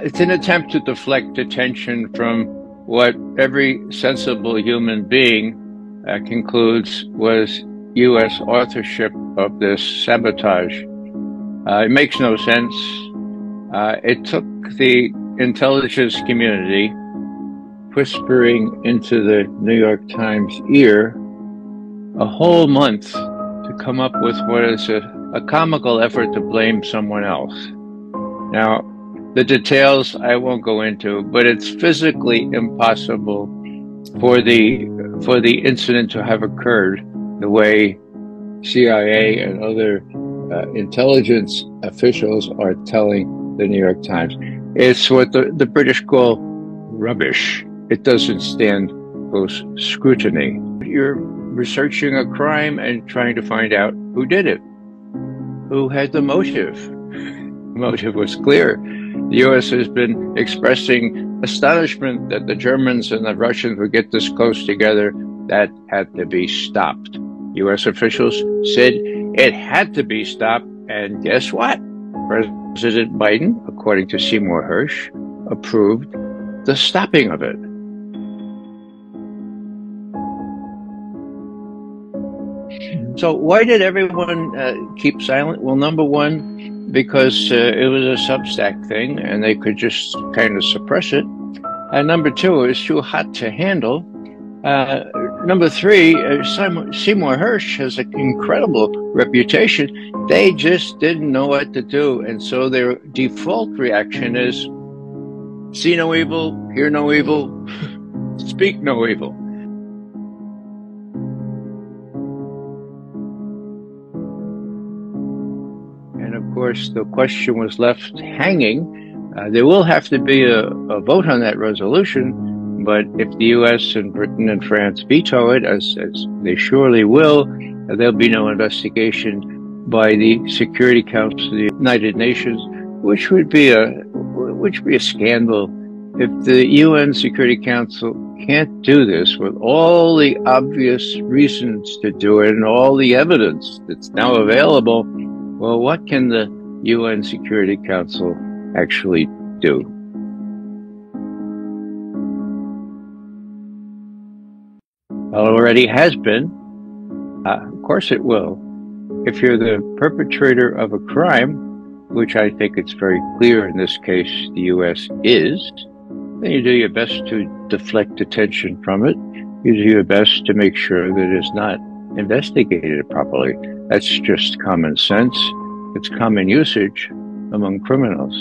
It's an attempt to deflect attention from what every sensible human being concludes was U.S. authorship of this sabotage. It makes no sense. It took the intelligence community whispering into the New York Times ear a whole month to come up with what is a comical effort to blame someone else. Now, the details I won't go into, but it's physically impossible for the incident to have occurred the way CIA and other intelligence officials are telling the New York Times. It's what the British call rubbish. It doesn't stand close scrutiny. You're researching a crime and trying to find out who did it, who had the motive. The motive was clear. The U.S. has been expressing astonishment that the Germans and the Russians would get this close together. That had to be stopped. U.S. officials said it had to be stopped, and guess what? President Biden, according to Seymour Hersh, approved the stopping of it. So why did everyone keep silent? Well, number one, because it was a Substack thing and they could just kind of suppress it. And number two, it was too hot to handle. Number three, Seymour Hersh has an incredible reputation. They just didn't know what to do. And so their default reaction is, see no evil, hear no evil, speak no evil. And of course, the question was left hanging. There will have to be a vote on that resolution, but if the U.S. and Britain and France veto it, as they surely will, there'll be no investigation by the Security Council of the United Nations, which would be a scandal. If the UN Security Council can't do this with all the obvious reasons to do it and all the evidence that's now available, well, what can the UN Security Council actually do? Well, it already has been. Of course it will. If you're the perpetrator of a crime, which I think it's very clear in this case the U.S. is, then you do your best to deflect attention from it. You do your best to make sure that it's not investigated properly. That's just common sense. It's common usage among criminals.